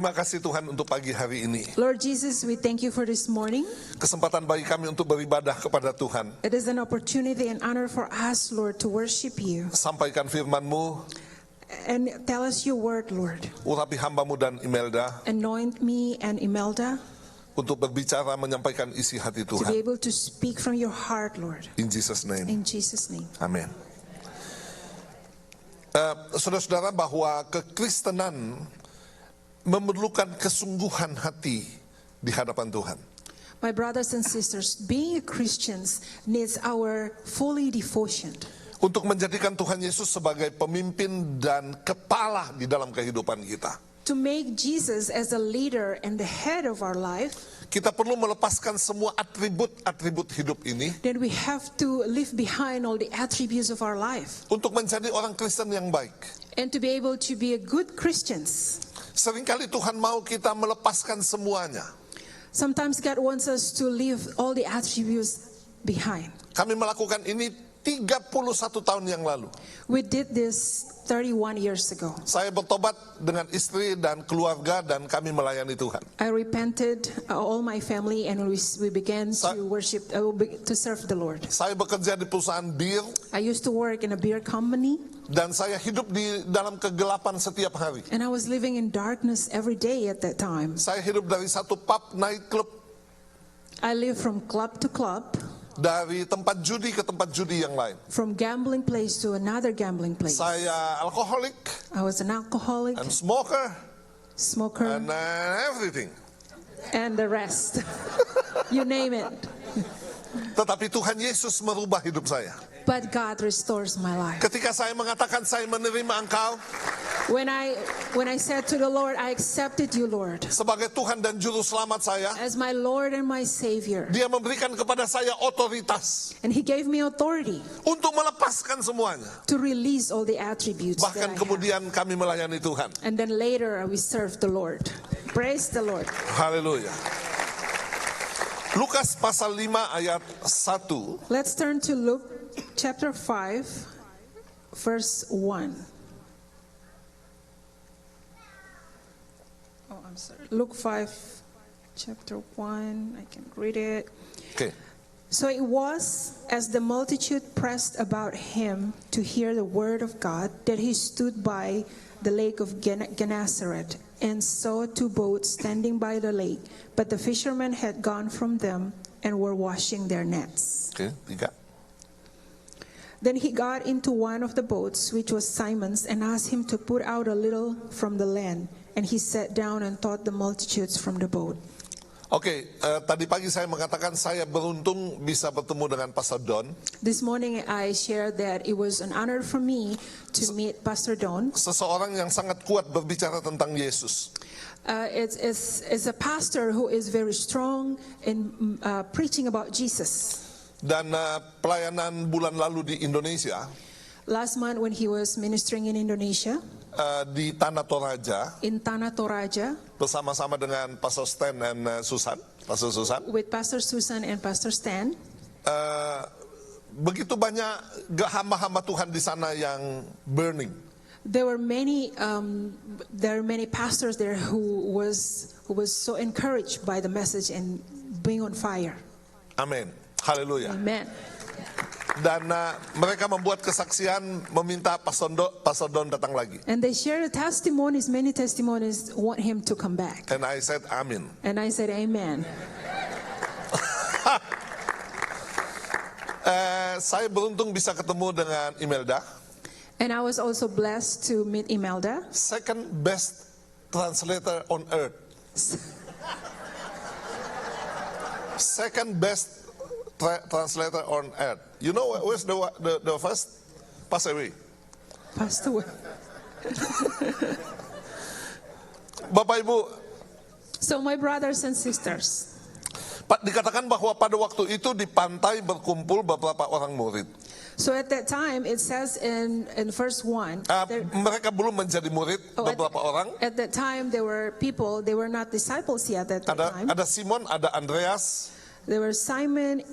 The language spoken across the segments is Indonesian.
Terima kasih Tuhan untuk pagi hari ini. Lord Jesus, we thank you for this morning. Kesempatan bagi kami untuk beribadah kepada Tuhan. It is an opportunity and honor for us, Lord, to worship you. Sampaikan firman-Mu. And tell us your word, Lord. Urapi hamba-Mu dan Imelda. Anoint me and Imelda. Untuk berbicara menyampaikan isi hati To be Tuhan. able to speak from your heart, Lord. In Jesus' name. In Jesus' name. Amin. Saudara-saudara, bahwa kekristenan memerlukan kesungguhan hati di hadapan Tuhan. My brothers and sisters, being a Christians needs our fully devotion. Untuk menjadikan Tuhan Yesus sebagai pemimpin dan kepala di dalam kehidupan kita. To make Jesus as a leader and the head of our life, Kita perlu melepaskan semua atribut-atribut hidup ini then we have to leave behind all the attributes of our life. untuk menjadi orang Kristen yang baik. And to be able to be a good Christians. Seringkali Tuhan mau kita melepaskan semuanya. Sometimes God wants us to leave all the attributes behind. Kami melakukan ini 31 tahun yang lalu. We did this 31 years ago. Saya bertobat dengan istri dan keluarga dan kami melayani Tuhan. I repented, all my family, and we began to worship, to serve the Lord. Saya bekerja di perusahaan bir I used to work in a beer company, dan saya hidup di dalam kegelapan setiap hari. and I was living in darkness every day at that time. Saya hidup dari satu pub, nightclub, I lived from club to club, dari tempat judi ke tempat judi yang lain. from gambling place to another gambling place. Saya alkoholik, I was an alcoholic, and smoker, smoker, and everything. and the rest. You name it. Tetapi Tuhan Yesus merubah hidup saya. But God restores my life. Ketika saya mengatakan saya menerima Engkau When I said to the Lord, I accepted you, Lord, sebagai Tuhan dan Juru Selamat saya, as my Lord and my Savior. Dia memberikan kepada saya otoritas And He gave me authority untuk melepaskan semuanya. to release all the attributes that I Bahkan have. kemudian kami melayani Tuhan. And then later we serve the Lord. Praise the Lord. Haleluya. Lukas pasal 5 ayat 1. Let's turn to Luke chapter 5, verse 1. Oh, I'm sorry. Luke 5, chapter 1. I can read it. Oke. So it was, as the multitude pressed about him to hear the word of God, that he stood by the lake of Gennesaret and saw two boats standing by the lake, but the fishermen had gone from them and were washing their nets. Oke, 3. Then he got into one of the boats, which was Simon's, and asked him to put out a little from the land. And he sat down and taught the multitudes from the boat. Oke, tadi pagi saya mengatakan saya beruntung bisa bertemu dengan Pastor Don. This morning I shared that it was an honor for me to meet Pastor Don. Seseorang yang sangat kuat berbicara tentang Yesus. It's a pastor who is very strong in preaching about Jesus. Dan pelayanan bulan lalu di Indonesia, Last month when he was ministering in Indonesia, di Tanah Toraja, in Tanah Toraja, bersama-sama dengan Pastor Stan dan Susan, Pastor Susan, with Pastor Susan and Pastor Stan, begitu banyak hamba-hamba Tuhan di sana yang burning. there were many pastors there who was so encouraged by the message and being on fire. Amin. Haleluya. Amen. Dan mereka membuat kesaksian meminta Pastor Don datang lagi. And they shared testimonies, many testimonies want him to come back. And I said amin. And I said, Amen. Saya beruntung bisa ketemu dengan Imelda. And I was also blessed to meet Imelda. Second best translator on earth. Second best translator on earth. You know where's the first? Pass away. Passed away. Bapak Ibu, So my brothers and sisters, dikatakan bahwa pada waktu itu di pantai berkumpul beberapa orang murid. so at that time it says in verse 1, Mereka belum menjadi murid, beberapa orang. at that time there were people, they were not disciples yet at that time. Ada Simon, ada Andreas, There were Simon,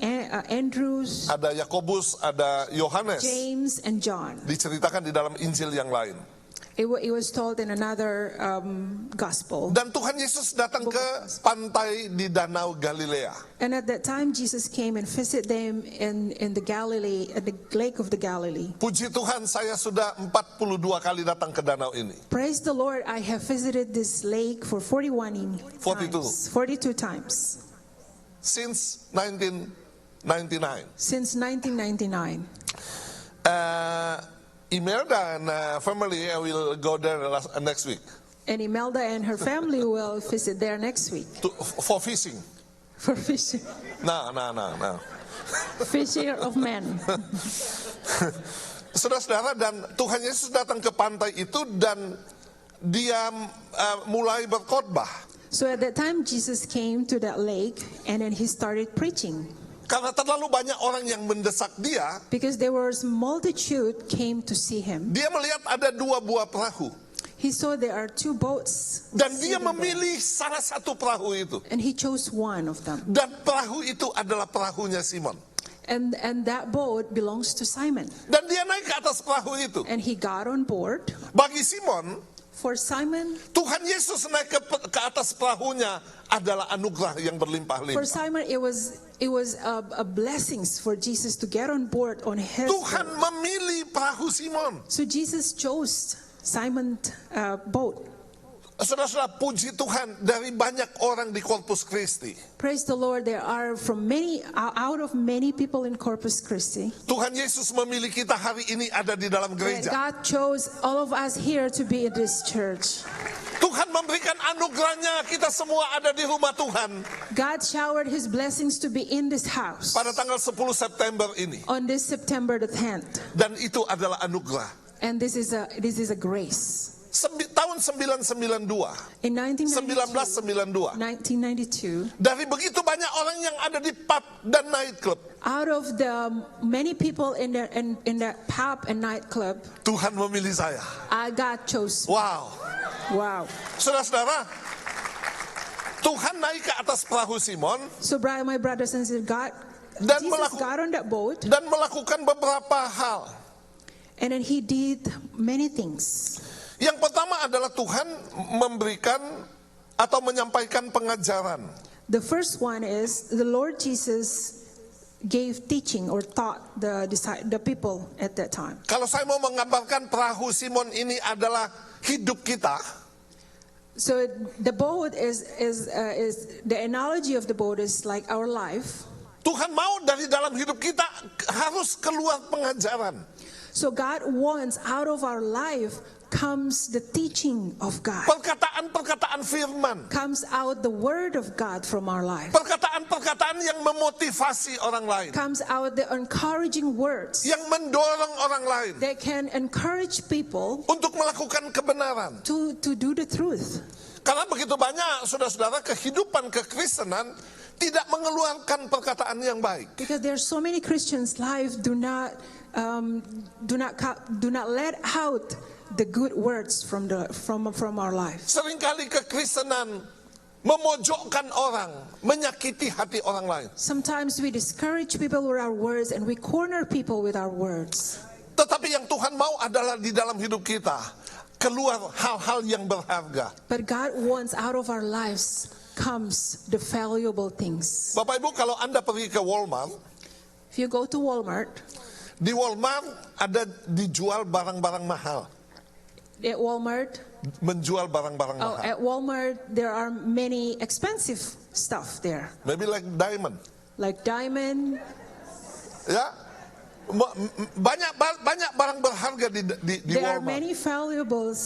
Andrews, ada Yakobus, ada Yohanes. James, and John. Diceritakan di dalam Injil yang lain. It was told in another gospel. Dan Tuhan Yesus datang ke pantai di Danau Galilea. And at that time, Jesus came and visited them in the Galilee, at the lake of the Galilee. Puji Tuhan, saya sudah 42 kali datang ke danau ini. Praise the Lord, I have visited this lake for 42 times. Since 1999. Since 1999. Imelda and family will go there next week. And Imelda and her family will visit there next week. For fishing. For fishing. No. Fishing of men. Saudara-saudara, dan Tuhan Yesus datang ke pantai itu dan dia mulai berkhotbah. So at that time Jesus came to that lake and then he started preaching. Karena terlalu banyak orang yang mendesak dia. Because there was multitude came to see him. Dia melihat ada 2 buah perahu. He saw there are 2 boats. Dan dia memilih salah satu perahu itu. And he chose one of them. Dan perahu itu adalah perahunya Simon. And that boat belongs to Simon. Dan dia naik ke atas perahu itu. And he got on board. Bagi Simon, for Simon, Tuhan Yesus naik ke atas perahunya adalah anugerah yang berlimpah-limpah. For Simon, it was a blessings for Jesus to get on board on his Tuhan boat. memilih perahu Simon. So Jesus chose Simon's boat. Saudara-saudara, puji Tuhan, dari banyak orang di Corpus Christi. Praise the Lord, there are out of many people in Corpus Christi. Tuhan Yesus memilih kita hari ini ada di dalam gereja. God chose all of us here to be in this church. Tuhan memberikan anugerahnya, kita semua ada di rumah Tuhan. God showered His blessings to be in this house. Pada tanggal 10 September ini. On this September the 10th. Dan itu adalah anugerah. And this is a grace. Tahun 1992. In 1992. Dari begitu banyak orang yang ada di pub dan nightclub. Out of the many people in the pub and nightclub. Tuhan memilih saya. God chose. Wow. Saudara-saudara, Tuhan naik ke atas perahu Simon. So my brothers and sisters, Jesus got on that boat. Dan melakukan beberapa hal. And then He did many things. Yang pertama adalah Tuhan memberikan atau menyampaikan pengajaran. The first one is the Lord Jesus gave teaching or taught the people at that time. Kalau saya mau menggambarkan perahu Simon ini adalah hidup kita. So the boat is the analogy of the boat is like our life. Tuhan mau dari dalam hidup kita harus keluar pengajaran. So God wants out of our life comes the teaching of God. Perkataan-perkataan firman. Comes out the word of God from our life. Perkataan-perkataan yang memotivasi orang lain. Comes out the encouraging words. Yang mendorong orang lain. That can encourage people untuk melakukan kebenaran. To do the truth. Karena begitu banyak saudara-saudara kehidupan kekristenan tidak mengeluarkan perkataan yang baik. Because there are so many Christians' life do not let out the good words from our life. Seringkali kekristenan memojokkan orang, menyakiti hati orang lain. Sometimes we discourage people with our words and we corner people with our words. Tetapi yang Tuhan mau adalah di dalam hidup kita keluar hal-hal yang berharga. But God wants out of our lives comes the valuable things. Bapak Ibu, kalau Anda pergi ke Walmart, if you go to Walmart, di Walmart ada dijual barang-barang mahal. At Walmart, menjual barang-barang mahal. At Walmart there are many expensive stuff there. Maybe like diamond. Like diamond. Ya, banyak barang berharga di there Walmart. There are many valuable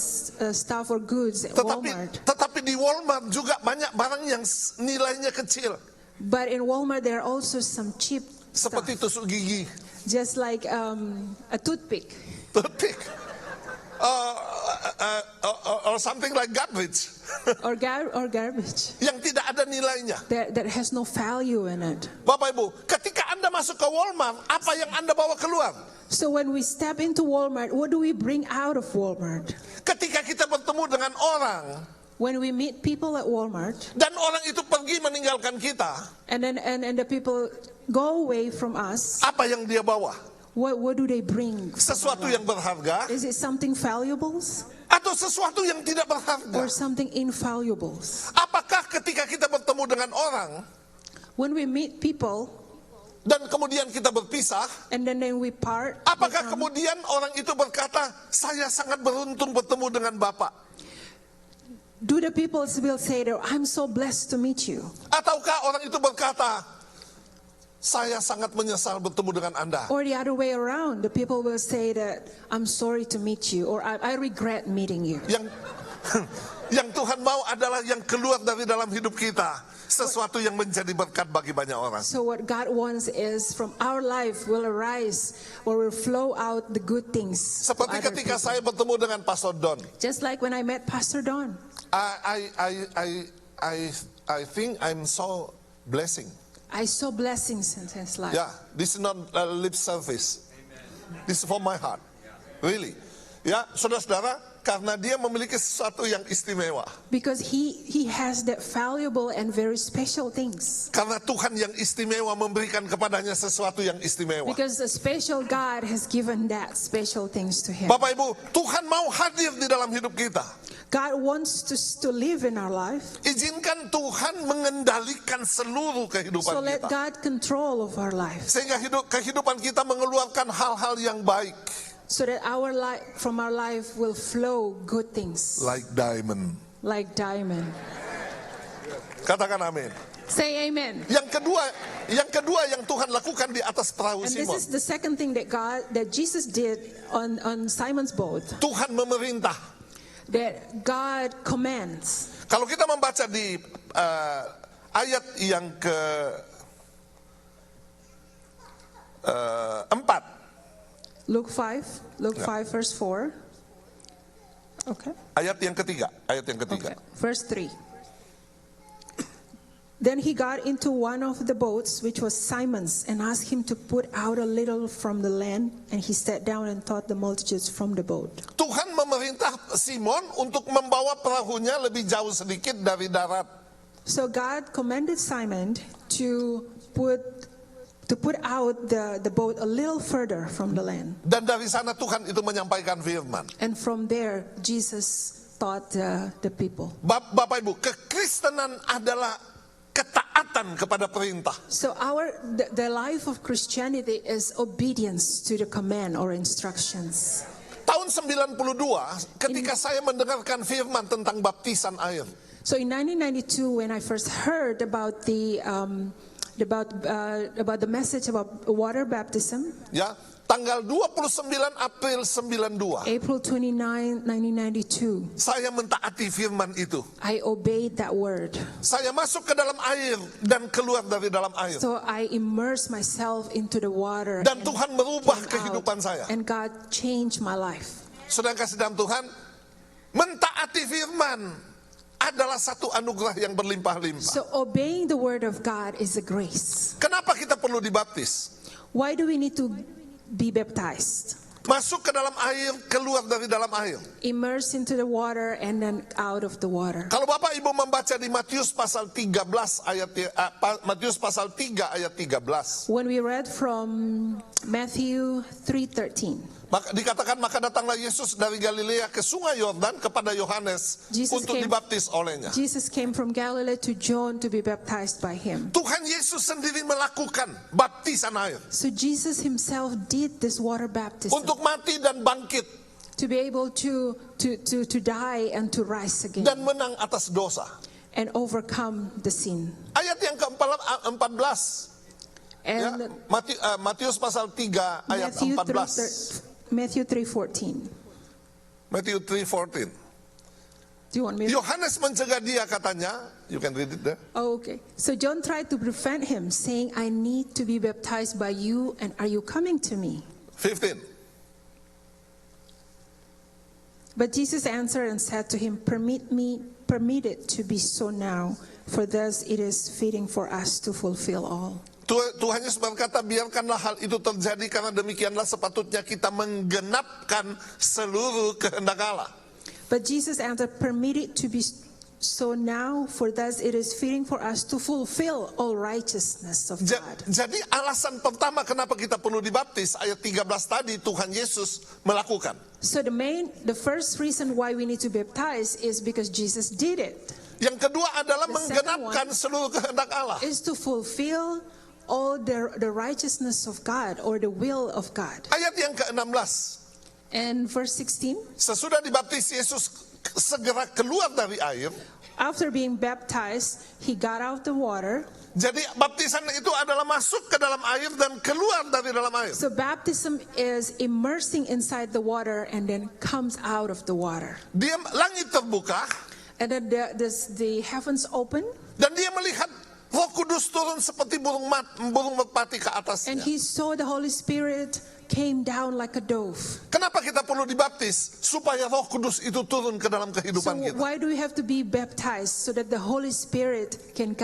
stuff or goods at Walmart. Tetapi di Walmart juga banyak barang yang nilainya kecil. But in Walmart there are also some cheap seperti stuff. tusuk gigi. Just like a toothpick. Or something like garbage. or garbage. Yang tidak ada nilainya. That has no value in it. Bapak Ibu, ketika Anda masuk ke Walmart, apa yang Anda bawa keluar? So when we step into Walmart, what do we bring out of Walmart? Ketika kita bertemu dengan orang, when we meet people at Walmart, dan orang itu pergi meninggalkan kita, and the people go away from us, apa yang dia bawa? What do they bring? Sesuatu yang berharga? Is it something valuable? Atau sesuatu yang tidak berharga? or something invaluable. Apakah ketika kita bertemu dengan orang When we meet people dan kemudian kita berpisah, and then we part, apakah with them, kemudian orang itu berkata, saya sangat beruntung bertemu dengan Bapak? do the people will say that I'm so blessed to meet you? Ataukah orang itu berkata, saya sangat menyesal bertemu dengan Anda? Or the other way around, the people will say that I'm sorry to meet you, or I regret meeting you. Yang Tuhan mau adalah yang keluar dari dalam hidup kita, sesuatu yang menjadi berkat bagi banyak orang. So what God wants is from our life will arise or will flow out the good things. to Seperti other ketika people. saya bertemu dengan Pastor Don, Just like when I met Pastor Don, I think I'm so blessing. I saw blessings in his life. Yeah, this is not a lip service. This is from my heart, really. Ya, saudara-saudara, karena dia memiliki sesuatu yang istimewa. Because he has that valuable and very special things. Karena Tuhan yang istimewa memberikan kepadanya sesuatu yang istimewa. Because a special God has given that special things to him. Bapak Ibu, Tuhan mau hadir di dalam hidup kita. God wants to live in our life. Izinkan Tuhan mengendalikan seluruh So kehidupan let kita. God control of our life. Sehingga kehidupan kita mengeluarkan hal-hal yang baik. So that our life, from our life will flow good things. Like diamond. Like diamond. Katakan amin. Say amen. Yang kedua yang Tuhan lakukan di atas perahu And this Simon. is the second thing that Jesus did on Simon's boat. Tuhan memerintah. That God commands. Kalau kita membaca di ayat yang ke-4. Luke 5 verse 4. Okay. Ayat yang ketiga. Okay. Verse 3. Then he got into one of the boats, which was Simon's, and asked him to put out a little from the land. And he sat down and taught the multitudes from the boat. Tuhan memerintah Simon untuk membawa perahunya lebih jauh sedikit dari darat. So God commanded Simon to put out the boat a little further from the land. Dan dari sana Tuhan itu menyampaikan firman. And from there, Jesus taught the people. Bapak Ibu, kekristenan adalah ketaatan kepada perintah. So the life of Christianity is obedience to the command or instructions. Tahun 92, ketika saya mendengarkan firman tentang baptisan air. So in 1992, when I first heard about the message about water baptism, Ya, tanggal 29 April 92. April 29, 1992, Saya mentaati firman itu. I obeyed that word. Saya masuk ke dalam air dan keluar dari dalam air. So I immersed myself into the water. Dan and Tuhan merubah came out, kehidupan saya. And God changed my life. Saudara kasih dalam Tuhan, mentaati firman adalah satu anugerah yang berlimpah-limpah. So obeying the word of God is a grace. Kenapa kita perlu dibaptis? Why do we need to be baptized? Masuk ke dalam air, keluar dari dalam air. Immerse into the water and then out of the water. Kalau Bapak Ibu membaca di Matius pasal 13 Matius pasal 3 ayat 13. When we read from Matthew 3:13. Maka dikatakan maka datanglah Yesus dari Galilea ke sungai Yordan kepada Yohanes untuk dibaptis olehnya. Jesus came from Galilee to John to be baptized by him. Tuhan Yesus sendiri melakukan baptisan air. So Jesus himself did this water baptism Untuk mati dan bangkit to be able to die and to rise again dan menang atas dosa. and overcome the sin. Ayat yang ke-14. Ya, And Matius pasal 3 ayat 14. Matthew 3:14. Matthew 3:14. Do you want me to? Yohanes mencegah dia katanya, you can read it there. Oh, okay. So John tried to prevent him, saying, I need to be baptized by you, and are you coming to me? 15. But Jesus answered and said to him, Permit it to be so now, for thus it is fitting for us to fulfill all. Tuhan Yesus berkata, biarkanlah hal itu terjadi karena demikianlah sepatutnya kita menggenapkan seluruh kehendak Allah. But Jesus answered, Permit it So now, for thus it is fitting for us to fulfill all righteousness of God. Jadi alasan pertama kenapa kita perlu dibaptis, ayat 13 tadi Tuhan Yesus melakukan. So the first reason why we need to baptize is because Jesus did it. Yang kedua adalah The second menggenapkan seluruh kehendak Allah. Is to fulfill all the righteousness of God or the will of God. Ayat yang ke-16. And verse 16, Sesudah dibaptis Yesus segera keluar dari air. after being baptized, he got out the water. Jadi baptisan itu adalah masuk ke dalam air dan keluar dari dalam air. So baptism is immersing inside the water and then comes out of the water. Dia langit terbuka And then the heavens open, dan dia melihat Roh Kudus turun seperti burung merpati ke and atasnya. he saw the Holy Spirit came down like a dove. Kenapa kita perlu dibaptis? Supaya Roh Kudus itu turun ke dalam So kehidupan kita. why do we have to be baptized? So that the Holy Spirit can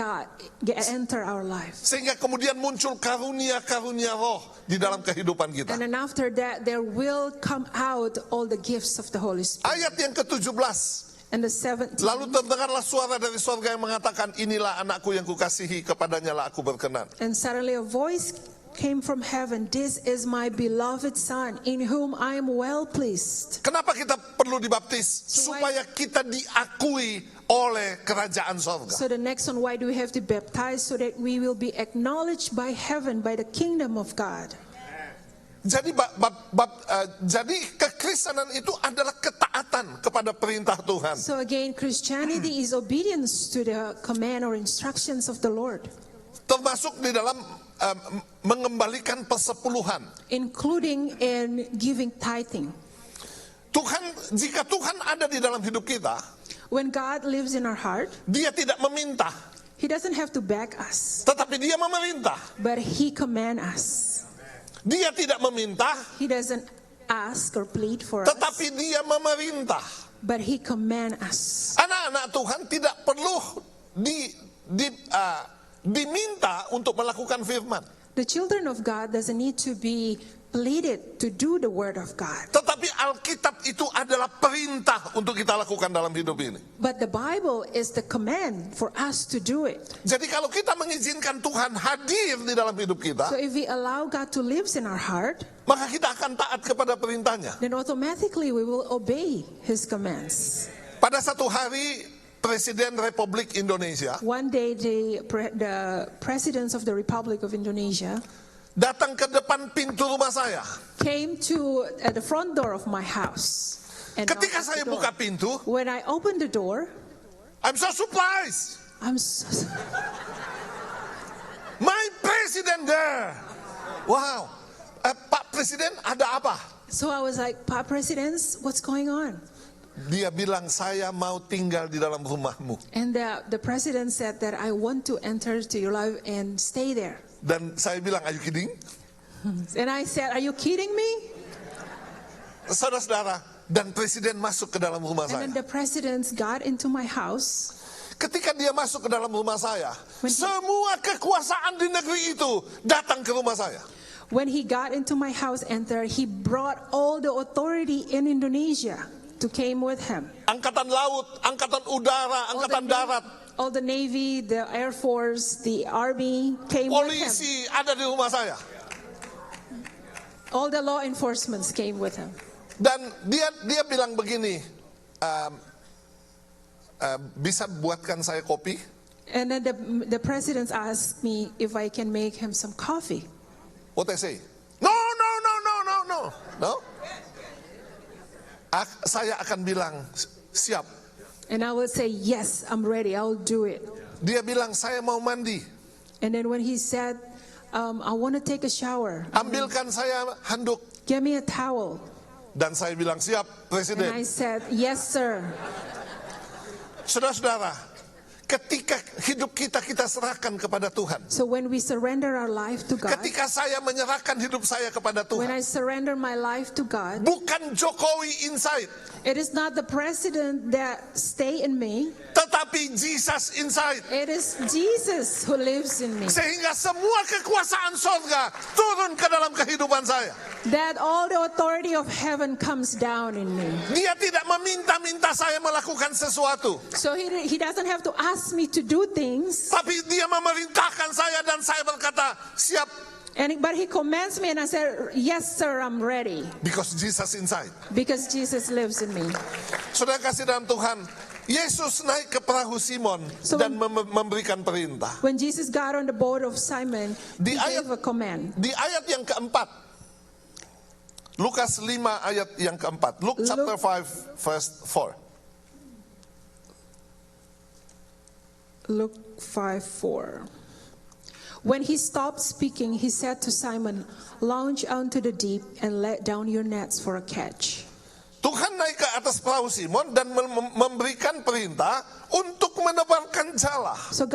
enter our life. Sehingga kemudian muncul karunia-karunia roh di dalam kehidupan kita. And then after that, there will come out all the gifts of the Holy Spirit. Ayat yang ke-17. And the 17th, Lalu terdengarlah suara dari sorga yang mengatakan, inilah anakku yang kukasihi, kepadanya lah aku berkenan. and suddenly a voice came from heaven, this is my beloved Son, in whom I am well pleased. Kenapa kita perlu dibaptis? So why- Supaya kita diakui oleh kerajaan sorga. So the next one, why do we have to baptize? So that we will be acknowledged by heaven, by the kingdom of God. Jadi jadi kekristenan itu adalah ketaatan kepada perintah Tuhan. So again, Christianity is obedience to the command or instructions of the Lord, Termasuk di dalam mengembalikan persepuluhan. including in giving tithing. Jika Tuhan ada di dalam hidup kita, When God lives in our heart, Dia tidak meminta, He doesn't have to beg us, tetapi Dia memerintah. but He commands us. Dia tidak meminta, He doesn't ask or plead for us, tetapi Dia memerintah. but He commands us. Anak-anak Tuhan tidak perlu diminta untuk melakukan firman, The children of God doesn't need to be pleaded to do the word of God. tetapi Alkitab itu adalah perintah untuk kita lakukan dalam hidup ini. But the Bible is the command for us to do it. Jadi kalau kita mengizinkan Tuhan hadir di dalam hidup kita, So if we allow God to live in our heart, maka kita akan taat kepada perintahnya. then automatically we will obey His commands. Pada satu hari, Presiden Republik Indonesia One day the presidents of the Republic of Indonesia datang ke depan pintu rumah saya. came to the front door of my house. And Ketika knocked at saya the door. buka pintu, When I opened the door, I'm so surprised. I'm so My president there. Wow. Pak Presiden, ada apa? So I was like, "Pa Presidents, what's going on?" Dia bilang, saya mau tinggal di dalam rumahmu. And the president said that I want to enter to your life and stay there. Dan saya bilang, are you kidding? And I said, "Are you kidding me?" Saudara-saudara, dan Presiden masuk ke dalam rumah And then saya. the presidents got into my house. Ketika dia masuk ke dalam rumah saya, When he- semua kekuasaan di negeri itu datang ke rumah saya. When he got into my house, he brought all the authority in Indonesia to came with him. Angkatan laut, angkatan udara, angkatan darat, All the Navy, the Air Force, the Army came with him. polisi ada di rumah saya. All the law enforcements came with him. Dan dia bilang begini, bisa buatkan saya kopi? And then the presidents asked me if I can make him some coffee. What I say? No. Saya akan bilang, siap. And I would say, "Yes, I'm ready. I'll do it." Dia bilang, saya mau mandi. And then when he said, "I want to take a shower. Ambilkan saya handuk. Give me a towel." Dan saya bilang, siap, And I Presiden. said, "Yes, sir." Saudara-saudara, ketika hidup kita serahkan kepada Tuhan. So when we surrender our life to God, Ketika saya menyerahkan hidup saya kepada when Tuhan. I surrender my life to God, Bukan Jokowi inside. it is not the president that stay in me, Tetapi tetapi Jesus inside. It is Jesus who lives in me. Sehingga semua kekuasaan surga turun ke dalam kehidupan saya. That all the authority of heaven comes down in me. Dia tidak meminta-minta saya melakukan sesuatu. So he doesn't have to ask me to do things. Tapi dia memerintahkan saya dan saya berkata, siap. But he commands me and I said, yes sir, I'm ready. Because Jesus inside. Because Jesus lives in me. Saudara kasih dalam Tuhan, Yesus naik ke perahu Simon dan memberikan perintah. When Jesus got on the boat of Simon, he gave a command. Di ayat yang keempat, Lukas 5 ayat yang keempat, Luke chapter 5 verse 4. Luke 5:4. When he stopped speaking, he said to Simon, launch onto the deep and let down your nets for a catch. Tuhan naik ke atas perahu Simon dan memberikan perintah untuk menebarkan jala. So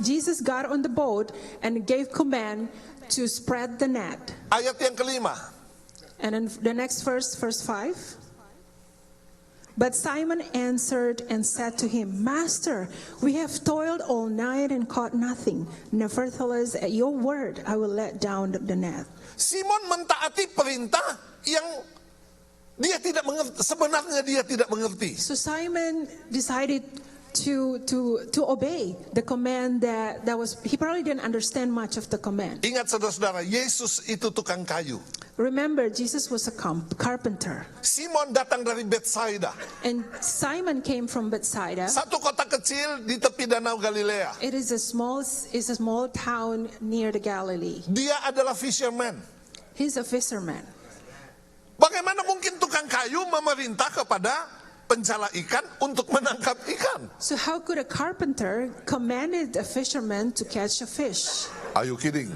Jesus got on the boat and gave command to spread the net. Ayat yang kelima. And then the next verse 5. But Simon answered and said to him, Master, we have toiled all night and caught nothing. Nevertheless, at your word, I will let down the net. Simon mentaati perintah yang dia tidak mengerti. Sebenarnya dia tidak mengerti. So Simon decided to obey the command that was, he probably didn't understand much of the command. Ingat saudara-saudara, Yesus itu tukang kayu. Remember, Jesus was a carpenter. Simon datang dari Bethsaida. And Simon came from Bethsaida. Satu kota kecil di tepi Danau Galilea. It is a small town near the Galilee. Dia adalah fisherman. He's a fisherman. Bagaimana mungkin tukang kayu memerintah kepada penjala ikan untuk menangkap ikan? So how could a carpenter commanded a fisherman to catch a fish? Are you kidding?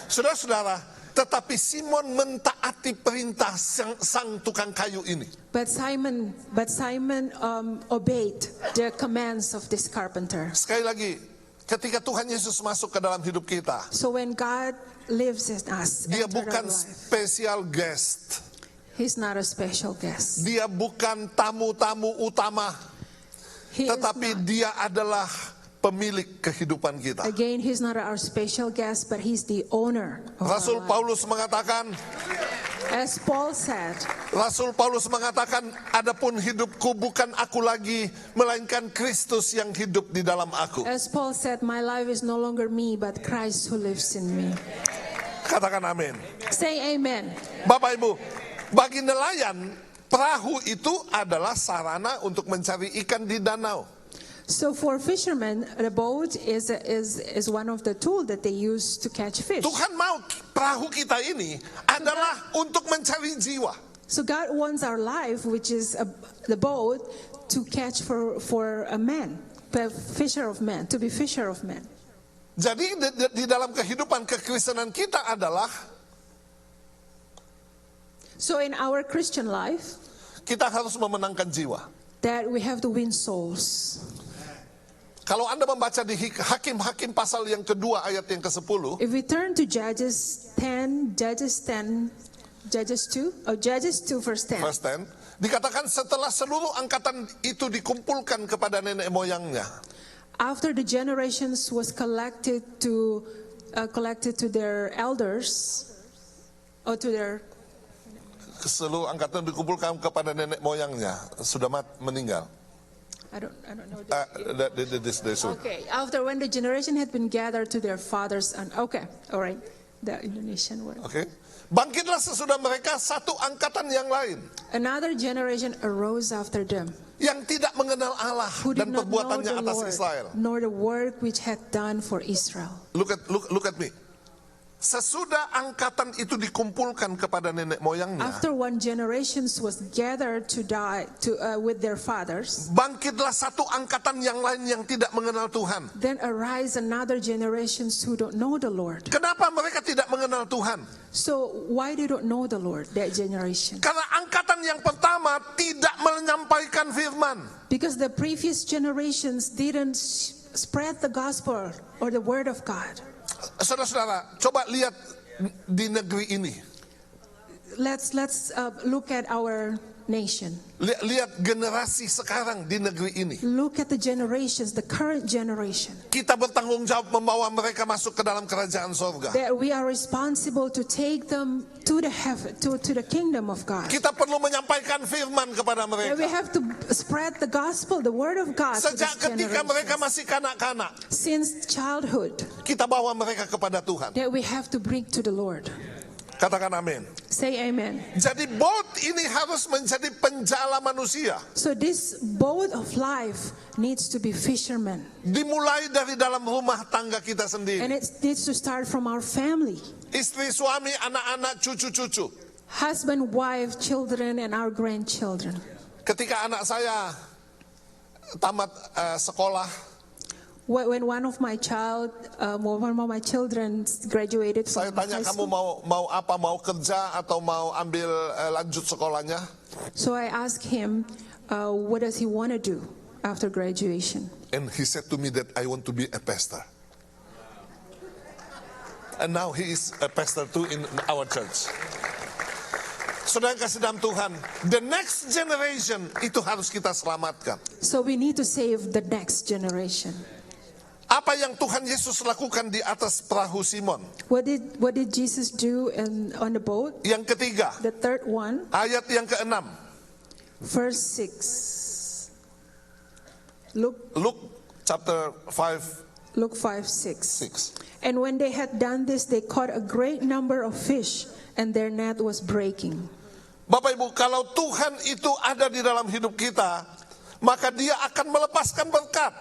Saudara-saudara, tetapi Simon mentaati perintah sang tukang kayu ini. But Simon obeyed the commands of this carpenter. Sekali lagi, ketika Tuhan Yesus masuk ke dalam hidup kita, So when God lives in us, Dia enter our bukan life, special guest. He's not a special guest. Dia bukan tamu-tamu utama, He is tetapi not, Dia adalah pemilik kehidupan kita. again, he's not our special guest, but he's the owner of Rasul our life. Paulus mengatakan, As Paul said, adapun hidupku bukan aku lagi, melainkan Kristus yang hidup di dalam aku. my life is no longer me, but Christ who lives in me. Katakan amin. Say amen. Bapak Ibu, bagi nelayan, perahu itu adalah sarana untuk mencari ikan di danau. So for fishermen, the boat is one of the tools that they use to catch fish. Tuhan mau perahu kita ini adalah untuk mencari jiwa. So God wants our life, which is the boat, to catch for a man, fisher of men, to be fisher of men. Jadi di dalam kehidupan kekristenan kita adalah, so in our Christian life, kita harus memenangkan jiwa. that we have to win souls. Kalau Anda membaca di Hakim-Hakim pasal yang kedua ayat yang ke-10, If we turn to Judges 2 verse 10. verse 10, dikatakan setelah seluruh angkatan itu dikumpulkan kepada nenek moyangnya. After the generations was collected to their elders, or to their, Seluruh angkatan dikumpulkan kepada nenek moyangnya, sudah meninggal. I don't know. Okay, after when the generation had been gathered to their fathers, and okay, all right, the Indonesian word. Okay. Bangkitlah sesudah mereka satu angkatan yang lain Another generation arose after them, yang tidak mengenal Allah who dan did not know perbuatannya the atas Lord, Israel. nor the work which had done for Israel. Look at me. Sesudah angkatan itu dikumpulkan kepada nenek moyangnya, After one generation was gathered to die with their fathers, bangkitlah satu angkatan yang lain yang tidak mengenal Tuhan. then arise another generations who don't know the Lord. Kenapa mereka tidak mengenal Tuhan? So why they don't know the Lord, that generation? Karena angkatan yang pertama tidak menyampaikan firman. Because the previous generations didn't spread the gospel or the word of God. Saudara-saudara, coba lihat di negeri ini. Let's look at our nation. Lihat generasi sekarang di negeri ini. Look at the generations, the current generation. Kita bertanggung jawab membawa mereka masuk ke dalam kerajaan sorga. That we are responsible to take them to the heaven, to the kingdom of God. Kita perlu menyampaikan firman kepada That we mereka. have to spread the gospel, the word of God to Sejak this ketika mereka generation. masih kanak-kanak, Since childhood, kita bawa mereka kepada Tuhan. that we have to bring to the Lord. Katakan amin. Say amen. Jadi boat ini harus menjadi penjala manusia. So this boat of life needs to be fishermen. Dimulai dari dalam rumah tangga kita And sendiri. it needs to start from our family. Istri, suami, anak-anak, cucu-cucu. Husband, wife, children, and our grandchildren. Ketika anak saya tamat sekolah, When one of my children graduated saya from tanya, high kamu school, mau apa? Mau kerja atau mau ambil lanjut sekolahnya? so I asked him, what does he want to do after graduation? And he said to me that I want to be a pastor. And now he is a pastor too in our church. Saudara kasih dalam Tuhan, the next generation itu harus kita selamatkan. So we need to save the next generation. Apa yang Tuhan Yesus lakukan di atas perahu Simon? What did Jesus do on the boat? Yang ketiga, The third one, ayat yang ke-6. verse 6. Luke chapter 5, Luke 5:6. 6. And when they had done this, they caught a great number of fish, and their net was breaking. Bapak Ibu, kalau Tuhan itu ada di dalam hidup kita, maka Dia akan melepaskan berkat.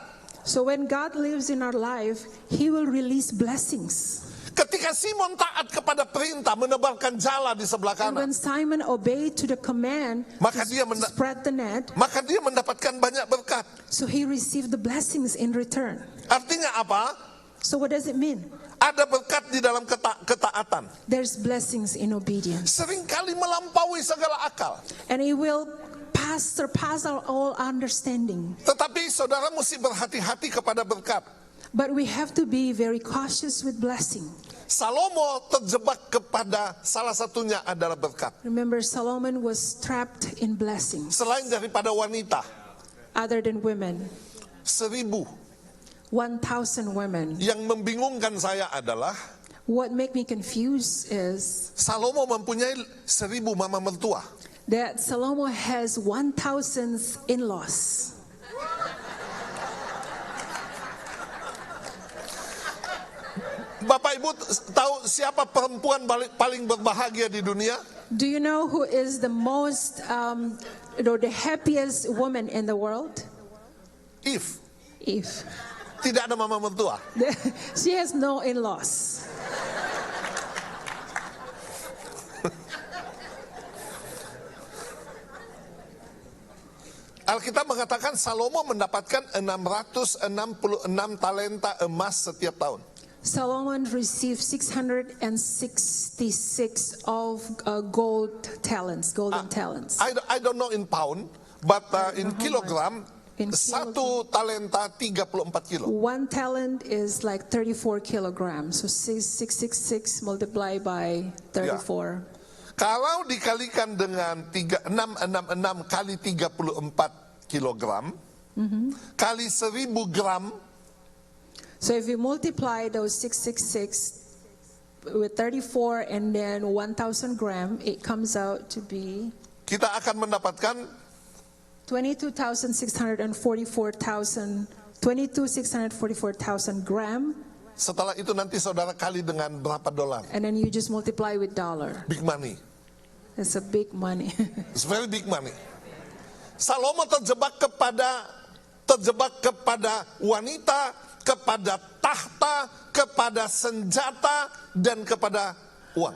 So when God lives in our life, He will release blessings. Ketika Simon taat kepada perintah menebarkan jala di sebelah And when kanan, Simon obeyed to the command Maka to dia menda- spread the net, maka dia mendapatkan banyak berkat. so he received the blessings in return. Artinya apa? So what does it mean? Ada berkat di dalam ketaatan. There's blessings in obedience. Seringkali melampaui segala akal. And it will surpass our all understanding. Tetapi saudara mesti berhati-hati kepada berkat. But we have to be very cautious with blessing. Salomo terjebak kepada salah satunya adalah berkat. Remember, Solomon was trapped in blessings. Selain daripada wanita, Other than women, 1,000. 1,000 women. Yang membingungkan saya adalah What make me confused is Salomo mempunyai 1,000 mama mertua. that Solomon has 1,000 in-laws. Bapak Ibu tahu siapa perempuan paling berbahagia di dunia? Do you know who is the most, the happiest woman in the world? Eve. Eve. Tidak ada mama mertua. She has no in-laws. Alkitab mengatakan Salomo mendapatkan 666 talenta emas setiap tahun. Solomon received 666 of golden talents. I don't know in pound, but in kilogram, In satu talenta 34 kilo. 1 talent is like 34 kilograms. So 666 multiplied by 34. Kalau dikalikan dengan 666 kali 34 kilogram, kali 1.000 gram, So if you multiply those 666 with 34 and then 1,000 gram, it comes out to be kita akan mendapatkan 22,644,000 gram. setelah itu nanti saudara kali dengan berapa dolar. And then you just multiply with dollar. Big money. It's a big money. It's very big money. Salomo terjebak kepada wanita, kepada tahta, kepada senjata, dan kepada uang.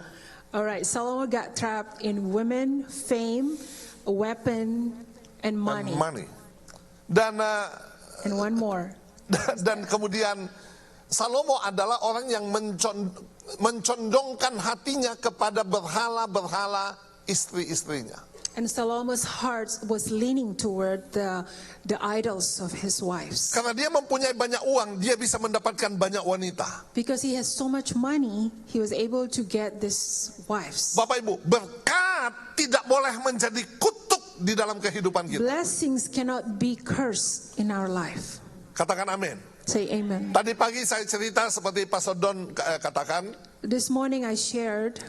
All right, Solomon got trapped in women, fame, a weapon, and money. Dan one more. Dan kemudian Salomo adalah orang yang mencondongkan hatinya kepada berhala-berhala istri-istrinya. And Solomon's heart was leaning toward the idols of his wives. Karena dia mempunyai banyak uang, dia bisa mendapatkan banyak wanita. Because he has so much money, he was able to get these wives. Bapak Ibu, berkat tidak boleh menjadi kutuk di dalam kehidupan kita. Blessings cannot be cursed in our life. Katakan amin. Say amen. Tadi pagi saya cerita seperti Pastor Don katakan, This morning I shared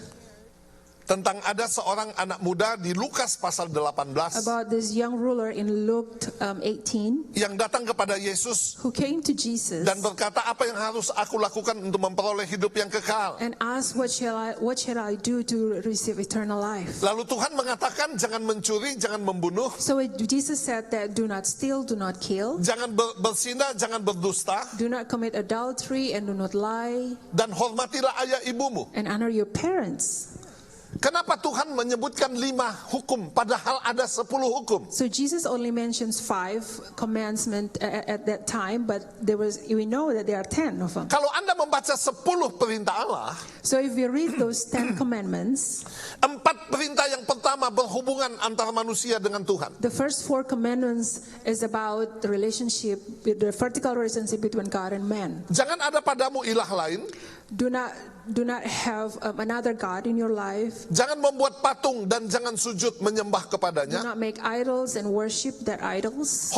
tentang ada seorang anak muda di Lukas pasal 18 about this young ruler in Luke 18 yang datang kepada Yesus who came to Jesus dan berkata, apa yang harus aku lakukan untuk memperoleh hidup yang kekal? and asked, what shall I do to receive eternal life? Lalu Tuhan mengatakan, jangan mencuri, jangan membunuh, So Jesus said that do not steal, do not kill, jangan berzina, jangan berdusta, do not commit adultery, and do not lie, dan hormatilah ayah ibumu. and honor your parents. Kenapa Tuhan menyebutkan 5 hukum padahal ada 10 hukum? So Jesus only mentions 5 commandments at that time, but we know that there are 10 of them. Kalau Anda membaca 10 perintah Allah, So if you read those 10 commandments, 4 perintah yang pertama berhubungan antara manusia dengan Tuhan. the first 4 commandments is about the relationship, the vertical relationship between God and man. Jangan ada padamu ilah lain, Do not have another God in your life. jangan membuat patung dan jangan sujud menyembah Do kepadanya. not make idols and worship their idols.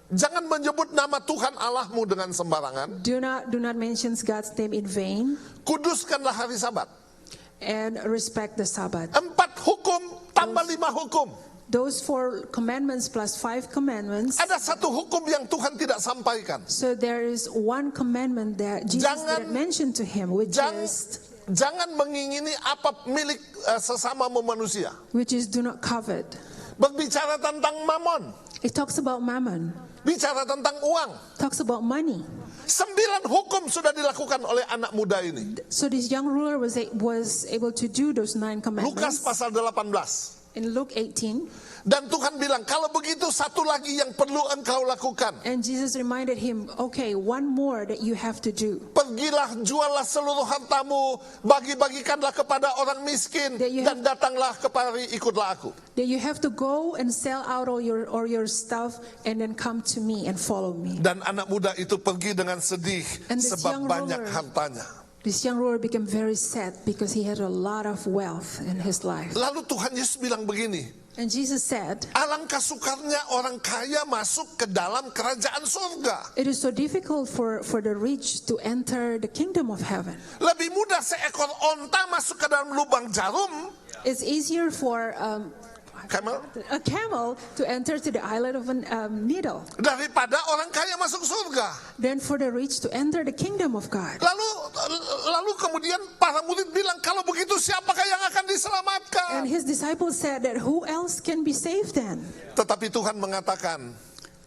Jangan menyebut nama Tuhan Allahmu dengan sembarangan. Do not mention God's name in vain, Kuduskanlah hari Sabat. and respect the Sabbath. 4 hukum tambah 5 hukum. Those 4 commandments plus 5 commandments. Ada 1 hukum yang Tuhan tidak sampaikan. So there is 1 commandment that Jesus didn't mention to him, which Jangan mengingini apa milik sesamamu manusia. is do not covet. Berbicara tentang mamon, It talks about mammon, bicara tentang uang. talks about money. 9 hukum sudah dilakukan oleh anak muda ini. So this young ruler was able to do those 9 Lukas commandments pasal 18. in Luke 18. Dan Tuhan bilang, kalau begitu 1 lagi yang perlu engkau lakukan. And Jesus reminded him, okay, 1 more that you have to do. Pergilah, juallah seluruh hartamu, bagi-bagikanlah kepada orang miskin, dan datanglah kemari, ikutlah aku. That you have to go and sell out all your stuff and then come to me and follow me. Dan anak muda itu pergi dengan sedih And this sebab young banyak ruler- hartanya. This young ruler became very sad because he had a lot of wealth in his life. Lalu Tuhan Yesus bilang begini, And Jesus said, alangkah sukarnya orang kaya masuk ke dalam kerajaan surga. it is so difficult for the rich to enter the kingdom of heaven. Lebih mudah seekor onta masuk ke dalam lubang jarum, It's easier for camel, a camel to enter to the islet of a needle daripada orang kaya masuk surga. than for the rich to enter the kingdom of God. Lalu kemudian para murid bilang, kalau begitu siapakah yang akan diselamatkan? And his disciples said that who else can be saved then? Tetapi Tuhan mengatakan,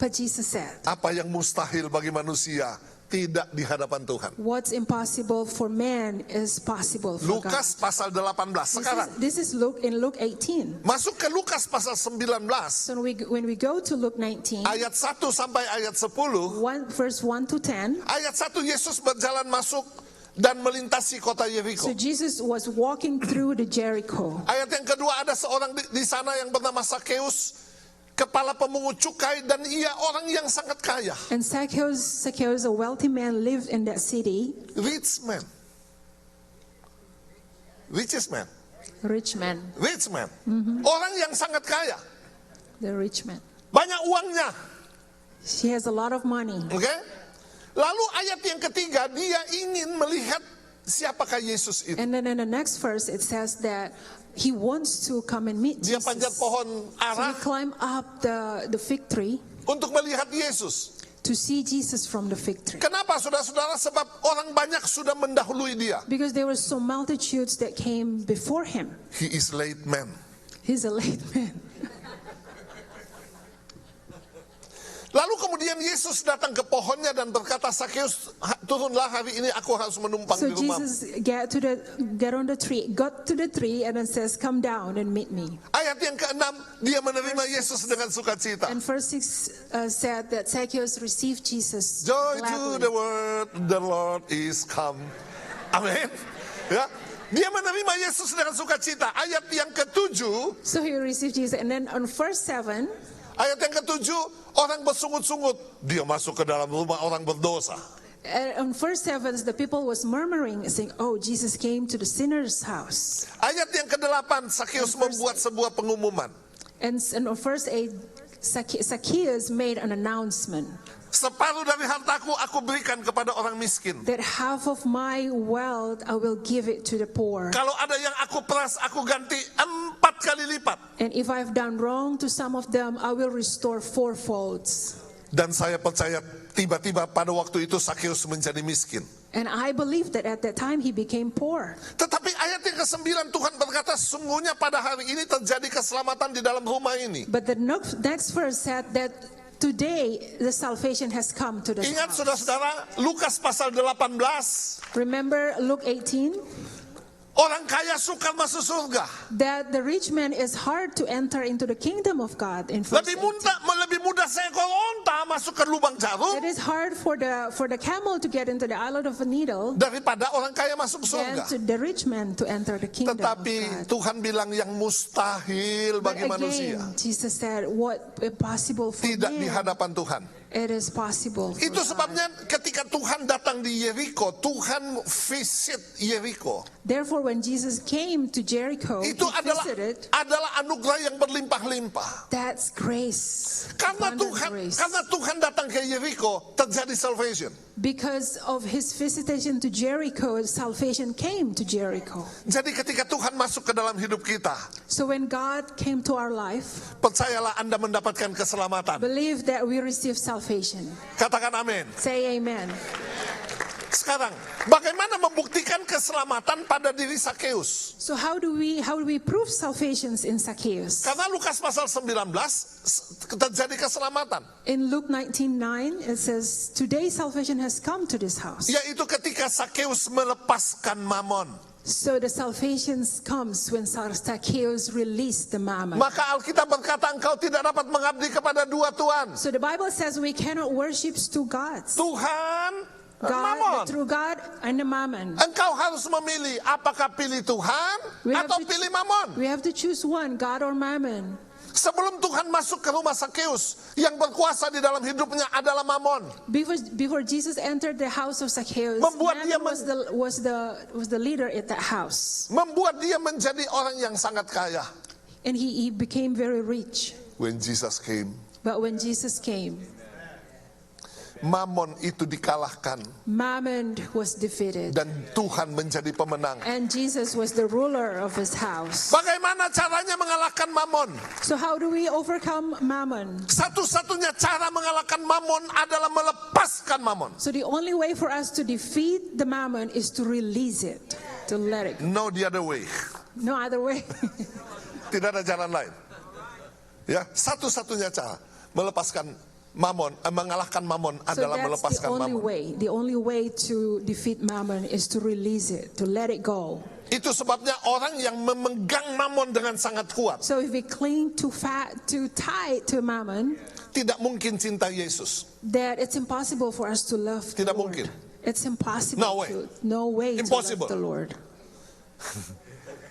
But Jesus said, apa yang mustahil bagi manusia tidak di hadapan Tuhan. what's impossible for man is possible for Lukas God. pasal 18 sekarang. This is in Luke 18. Masuk ke Lukas pasal 19 So when we go to Luke 19, ayat 1 sampai ayat 10. verse 1 to 10, Ayat 1, Yesus berjalan masuk dan melintasi kota Yeriko. so Jesus was walking through the Jericho. Ayat yang kedua, ada seorang di sana yang bernama Sakeus, kepala pemungut cukai, dan ia orang yang sangat kaya. And Zacchaeus, a wealthy man, lived in that city. Rich man. Richest man. Rich man, Rich man. Orang yang sangat kaya. the rich man. Banyak uangnya. He has a lot of money. Oke? Lalu ayat yang ketiga, dia ingin melihat siapakah Yesus itu. And then in the next verse, it says that he wants to come and meet Dia Jesus. panjat pohon So ara he climbed up the fig tree untuk melihat Yesus. to see Jesus from the fig tree. Kenapa saudara-saudara? Sebab orang banyak sudah mendahului dia. Because there were so multitudes that came before him. He is late man. He's a late man. Lalu kemudian Yesus datang ke pohonnya dan berkata, Sakeus, turunlah, hari ini aku harus menumpang So di rumah. Jesus got to the tree and then says, come down and meet me. Ayat yang ke-6, dia menerima Yesus dengan sukacita. And verse 6 said that Zacchaeus received Jesus Joy to gladly. the world, the Lord is come. Amin. Ya, dia menerima Yesus dengan sukacita. Ayat yang ke-7, So he received Jesus. And then on verse 7, ayat yang ke-7, orang bersungut-sungut, dia masuk ke dalam rumah orang berdosa. on verse 7, the people was murmuring, saying, "Oh, Jesus came to the sinner's house." Ayat yang ke-8, Sakeus membuat sebuah pengumuman. And on verse 8, Zacchaeus made an announcement Separuh dari hartaku aku berikan kepada orang miskin. that half of my wealth I will give it to the poor. Kalau ada yang aku peras, aku ganti 4 kali lipat. And if I've done wrong to some of them, I will restore fourfolds. Dan saya percaya tiba-tiba pada waktu itu Sakeus menjadi miskin. And I believe that at that time he became poor. Tetapi ayat yang ke-9 Tuhan berkata, sungguhnya pada hari ini terjadi keselamatan di dalam rumah ini. But the next verse said that today the salvation has come to the Ingat house. saudara-saudara, Lukas pasal 18, Remember Luke 18? orang kaya sukar masuk surga. That the rich man is hard to enter into the kingdom of God. In verse Lebih 18. mudah seekor onta masuk ke lubang jarum It is hard for the camel to get into the islet of a needle daripada orang kaya masuk than surga. to the rich man to enter the kingdom of Tetapi God. Tuhan bilang yang mustahil But bagi manusia again, Jesus said, what impossible for tidak di man, hadapan Tuhan. it is possible for Itu God. sebabnya ketika Tuhan datang di Yeriko, Tuhan visit Yeriko. Therefore, when Jesus came to Jericho, he Itu adalah visited. anugerah yang berlimpah-limpah. That's grace. Karena Abundant grace. Tuhan datang ke Yeriko, terjadi salvation. Because of his visitation to Jericho, salvation came to Jericho. Jadi ketika Tuhan masuk ke dalam hidup kita, So when God came to our life, percayalah Anda mendapatkan keselamatan. believe that we receive salvation. Katakan amin. Say amen. Sekarang, bagaimana membuktikan keselamatan pada diri Sakeus? So how do we prove salvations in Zacchaeus? Karena Lukas pasal 19 terjadi keselamatan. In Luke 19:9 it says, "Today salvation has come to this house." Yaitu ketika Sakeus melepaskan mamon. So the salvation comes when Zacchaeus released the mammon. Maka Alkitab berkata engkau tidak dapat mengabdi kepada dua tuan. So the Bible says we cannot worship two gods. Tuhan, God, mamon. the true God and the mammon. Engkau harus memilih apakah pilih Tuhan We have atau to- pilih mamon. We have to choose one, God or mammon. Sebelum Tuhan masuk ke rumah Sakeus, yang berkuasa di dalam hidupnya adalah mamon. Before Jesus entered the house of Zacchaeus, Membuat dia mammon was the leader at that house, Membuat dia menjadi orang yang sangat kaya. and he became very rich. When Jesus came, But when Jesus came, mamon itu dikalahkan mammon was defeated, dan Tuhan menjadi pemenang. and Jesus was the ruler of his house. Bagaimana caranya mengalahkan mamon? So how do we overcome mammon? Satu-satunya cara mengalahkan mamon adalah melepaskan mamon. So the only way for us to defeat the mammon is to release it, to let it go. No the other way. No other way. Tidak ada jalan lain. Ya, satu-satunya cara melepaskan mamon, mengalahkan mamon So adalah that's the melepaskan only mamon. way. The only way to defeat mammon is to release it, to let it go. Itu sebabnya orang yang memegang mamon dengan sangat kuat So if we cling too tight to mammon, tidak mungkin cinta Yesus. that it's impossible for us to love the Tidak Lord. mungkin. It's impossible. No way. No way Impossible. to love the Lord.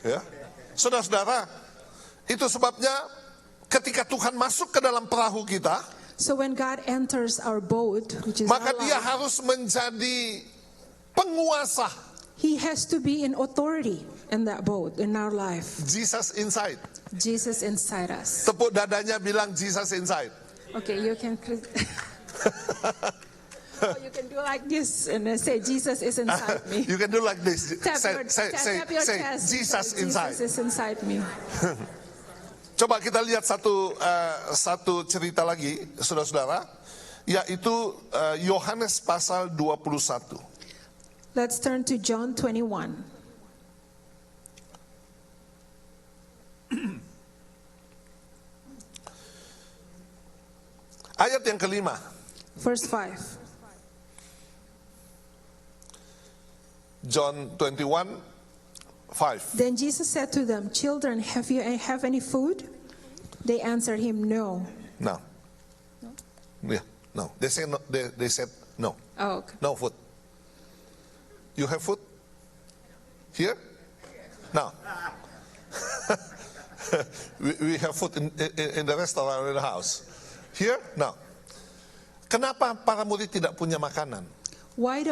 Ya, saudara-saudara, itu sebabnya ketika Tuhan masuk ke dalam perahu kita, So when God enters our boat, which is maka our dia life, harus menjadi penguasa. He has to be in authority in that boat, in our life. Jesus inside. Jesus inside us. Tepuk dadanya bilang Jesus inside. Okay, you can. Or you can do like this and then say, Jesus is inside me. You can do like this. Tap Say, your say chest. Jesus inside. Jesus is inside me. Coba kita lihat satu cerita lagi, saudara-saudara, yaitu Yohanes pasal 21. Let's turn to John 21. Ayat yang kelima. Verse 5. John 21, 5. Then Jesus said to them, "Children, have you any food?" They answered him, "No." No. Yeah, no. They said no. They said no. Oh, okay. No food. You have food? Here? No. we have food in the restaurant in the house. Here? No. Kenapa para murid tidak punya makanan? Why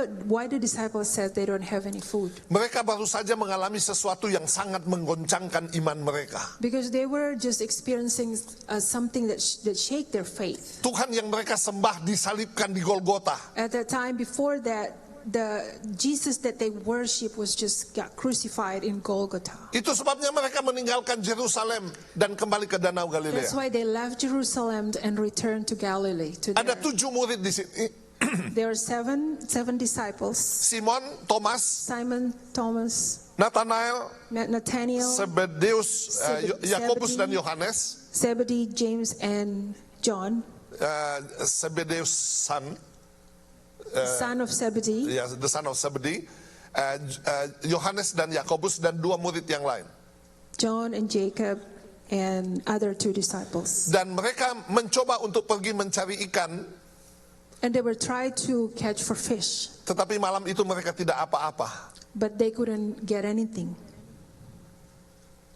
the disciples said they don't have any food? Mereka baru saja mengalami sesuatu yang sangat menggoncangkan iman mereka. Because they were just experiencing something that shake their faith. Tuhan yang mereka sembah disalibkan di Golgota. At that time, before that, the Jesus that they worship was just got crucified in Golgotha. Itu sebabnya mereka meninggalkan Yerusalem dan kembali ke Danau That's Galilea. why they left Jerusalem and returned to Galilee. Ada 7 murid di sini. There are seven disciples: Simon, Thomas, Simon, Thomas, Nathanael, Nathaniel, Zebedeus, Yakobus dan Yohanes. Zebedee, James, and John, Zebedeus son of Zebedee, the son of Zebedee, Yohanes dan Yakobus dan 2 murid yang lain. John and Jacob, and other 2 disciples. Dan mereka mencoba untuk pergi mencari ikan, And they were trying to catch for fish, tetapi malam itu mereka tidak apa-apa. but they couldn't get anything.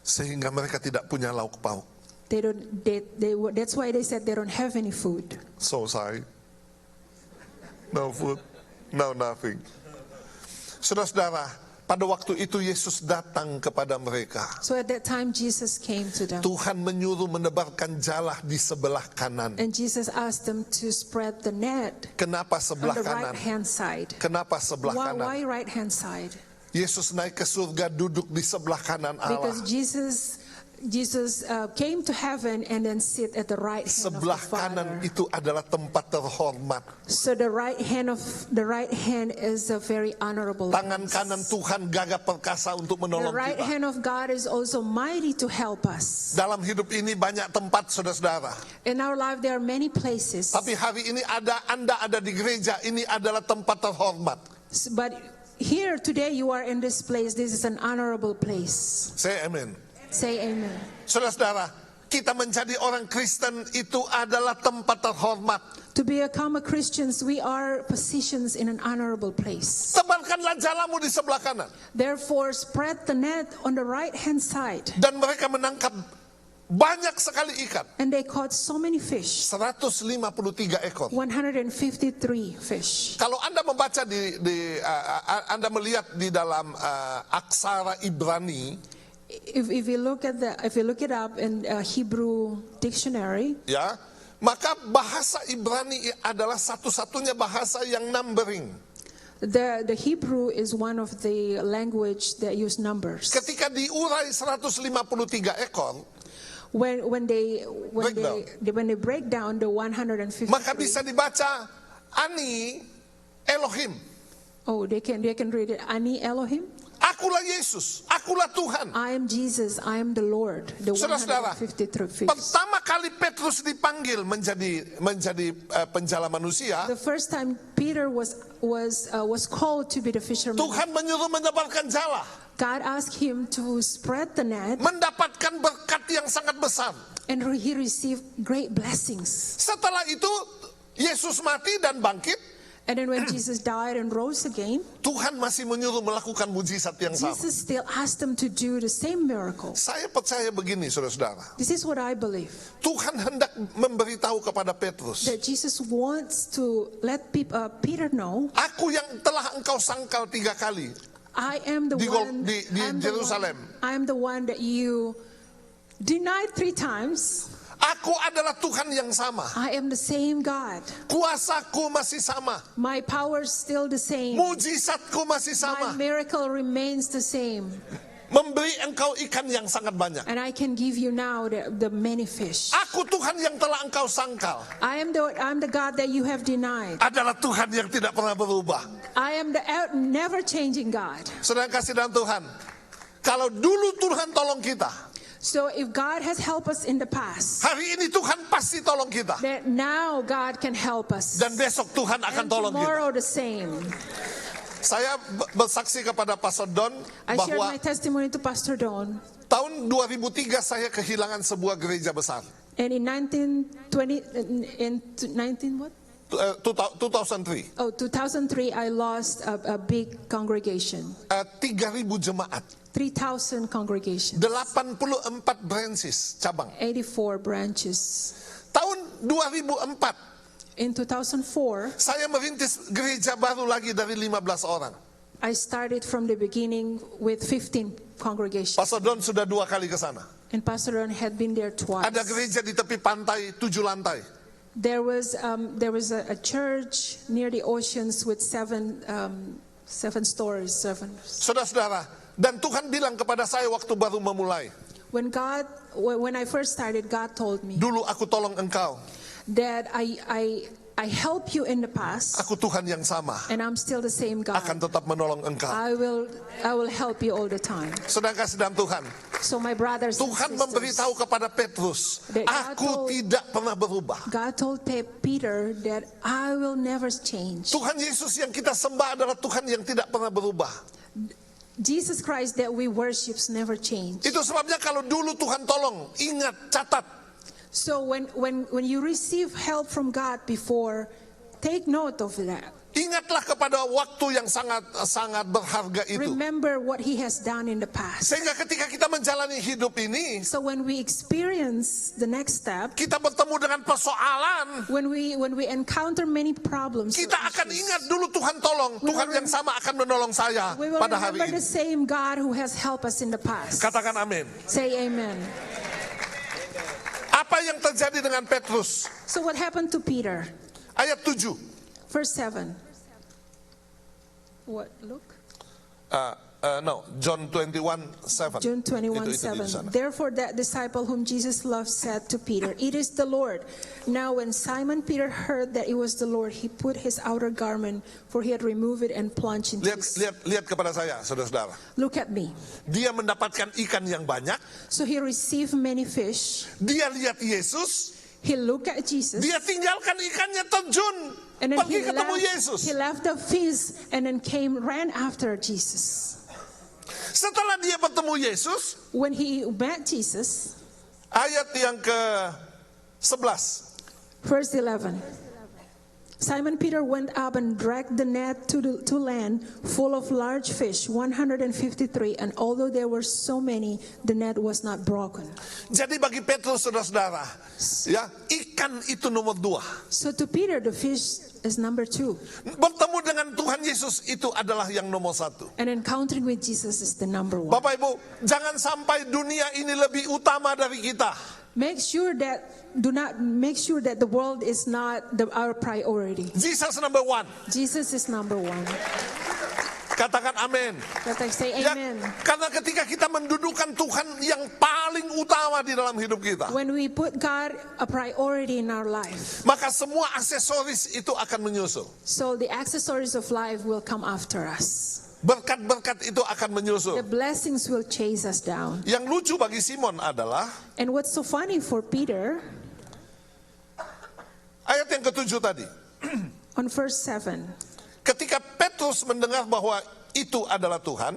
Sehingga mereka tidak punya lauk pauk. That's why they said they don't have any food. So sorry. No food, no nothing. Saudara-saudara, pada waktu itu Yesus datang kepada mereka. So at that time, Jesus came to them. Tuhan menyuruh menebarkan jala di sebelah kanan. And Jesus asked them to spread the net Kenapa on sebelah the kanan? right hand side. Kenapa sebelah kanan? Why right hand side? Yesus naik ke surga, duduk di sebelah kanan Allah. Because Jesus came to heaven and then sit at the right hand of the Sebelah kanan Father. itu adalah tempat terhormat. So the right hand is a very honorable Tangan place. kanan Tuhan gagah perkasa untuk The menolong right kita. hand of God is also mighty to help us. Dalam hidup ini banyak tempat, saudara-saudara. In our life there are many places, Tapi hari ini Anda ada di gereja, ini adalah tempat terhormat. but here today you are in this place. This is an honorable place. Say amen. Say amen. Saudara-saudara, kita menjadi orang Kristen itu adalah tempat terhormat. To become a Christians, we are positions in an honorable place. Tebarkanlah jalamu di sebelah kanan. Therefore, spread the net on the right hand side. Dan mereka menangkap banyak sekali ikan. And they caught so many fish, 153 ekor. 153 fish. Kalau Anda membaca Anda melihat di dalam aksara Ibrani, If you look it up in Hebrew dictionary, ya, maka bahasa Ibrani adalah satu-satunya bahasa yang numbering. the Hebrew is one of the language that use numbers. Ketika diurai 153 ekor, When they break down the maka 153, bisa dibaca Ani Elohim. oh, they can read it. Ani Elohim. Akulah Yesus, akulah Tuhan. I am Jesus. I am the Lord. The Saudara-saudara, 153 fish. pertama kali Petrus dipanggil menjadi penjala manusia, The first time Peter was called to be the fisherman, Tuhan menyuruh menyebarkan jala, God asked him to spread the net, mendapatkan berkat yang sangat besar. and he received great blessings. Setelah itu Yesus mati dan bangkit. And then when Jesus died and rose again, Tuhan masih menyuruh melakukan mujizat yang sama. Jesus still asked them to do the same miracle. Saya percaya begini, saudara-saudara. This is what I believe. Tuhan hendak memberitahu kepada Petrus, That Jesus wants to let Peter know, aku yang telah engkau sangkal 3 kali I am the di one. Jerusalem. I am the one that you denied 3 times. Aku adalah Tuhan yang sama. I am the same God. Kuasaku masih sama. My power is still the same. Mujizatku masih My sama. miracle remains the same. Memberi engkau ikan yang sangat banyak. And I can give you now the many fish. Aku Tuhan yang telah engkau sangkal. I'm the God that you have denied. Adalah Tuhan yang tidak pernah berubah. I am the never changing God. Saudara kasih dalam Tuhan, kalau dulu Tuhan tolong kita, So if God has helped us in the past, hari ini Tuhan pasti tolong kita. that now God can help us. Dan besok Tuhan akan And tolong kita. tomorrow the same. Saya bersaksi kepada Pastor Don I shared bahwa my testimony to Pastor Don. tahun 2003 saya kehilangan sebuah gereja besar. And in 19 what? 2003. Oh, 2003, I lost a big congregation. 3.000 jemaat. 3,000 congregation. 84 branches, cabang. 84 branches. Tahun 2004, In 2004, saya merintis gereja baru lagi dari 15 orang. I started from the beginning with 15 congregations. Pastor Don sudah 2 kali ke sana. And Pastor Ron had been there twice. Ada gereja di tepi pantai 7 lantai. There was a church near the oceans with seven stories. Saudara-saudara, dan Tuhan bilang kepada saya waktu baru memulai, When I first started, God told me dulu aku tolong engkau, that I helped you in the past, aku Tuhan yang sama, and I'm still the same akan God. tetap menolong engkau. I will help you all the time. Sedang kasih dalam Tuhan, So my brothers and Tuhan sisters, memberitahu kepada Petrus, That God aku told- tidak pernah berubah. God told Peter that I will never change. Tuhan Yesus yang kita sembah adalah Tuhan yang tidak pernah berubah. Jesus Christ that we worship never change. Itu sebabnya kalau dulu Tuhan tolong, ingat, catat. So when you receive help from God before, take note of that. Ingatlah kepada waktu yang sangat berharga itu. Remember what He has done in the past. Sehingga ketika kita menjalani hidup ini, So when we experience the next step, kita bertemu dengan persoalan, when we encounter many problems, or kita akan issues, ingat dulu Tuhan tolong, We Tuhan will yang sama akan menolong saya we will pada hari remember ini. the same God who has helped us in the past. Katakan amin. Say amen. Apa yang terjadi dengan Petrus? So what happened to Peter? Ayat 7. Verse 7. What? Look. No, John 21:7. June Itu di 21:7. sana. Therefore that disciple whom Jesus loved said to Peter, "It is the Lord." Now when Simon Peter heard that it was the Lord, he put his outer garment, for he had removed it, and plunged into the sea. Lihat kepada saya, saudara-saudara. Look at me. Dia mendapatkan ikan yang banyak. So he received many fish. Dia lihat Yesus. He looked at Jesus. Dia tinggalkan ikannya, terjun. And then Pergi ketemu Yesus. he left the fish and then ran after Jesus. Setelah dia bertemu Yesus, When he met Jesus, ayat yang ke-11. verse 11. Simon Peter went up and dragged the net to land full of large fish, 153, and although there were so many, the net was not broken. Jadi bagi Petrus, saudara-saudara, ya, ikan itu nomor 2. So to Peter, the fish is number 2. Bertemu dengan Tuhan Yesus itu adalah yang nomor 1. And encountering with Jesus is the number 1. Bapak Ibu, jangan sampai dunia ini lebih utama dari kita. Make sure that the world is not our priority. Jesus number 1. Jesus is number 1. Katakan amin. Let us say Ya, amen. karena ketika kita mendudukan Tuhan yang paling utama di dalam hidup kita, When we put God a priority in our life, maka semua aksesoris itu akan menyusul. so the accessories of life will come after us. Berkat-berkat itu akan The menyusul. blessings will chase us down. Yang lucu bagi Simon adalah And what's so funny for Peter, ayat yang ke-7 tadi. on verse 7, Ketika Petrus mendengar bahwa itu adalah Tuhan,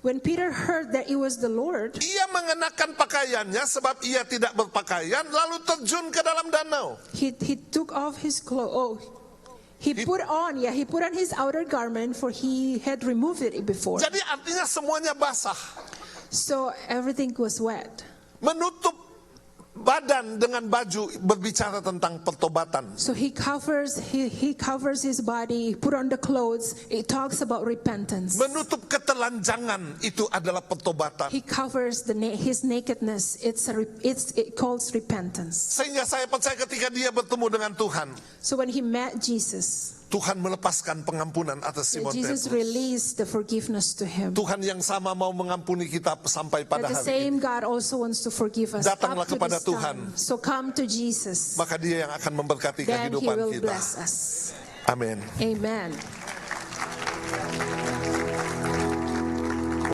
when Peter heard that it was the Lord, ia mengenakan pakaiannya sebab ia tidak berpakaian, lalu terjun ke dalam danau. he took off his clothes. He put on his outer garment, for he had removed it before. Jadi artinya semuanya basah. So everything was wet. Menutup badan dengan baju berbicara tentang pertobatan. So he covers his body, put on the clothes. It talks about repentance. Menutup ketelanjangan itu adalah pertobatan. He covers his nakedness. It calls repentance. Sehingga saya percaya ketika dia bertemu dengan Tuhan, So when he met Jesus, Tuhan melepaskan pengampunan atas Simon Jesus Petrus. released the forgiveness to him. Tuhan yang sama mau mengampuni kita sampai pada But the hari same ini. God also wants to forgive us Datanglah up to kepada this Tuhan. time. So come to Jesus. Maka dia yang akan memberkati Then he kehidupan will kita. bless us. Amin. Amen.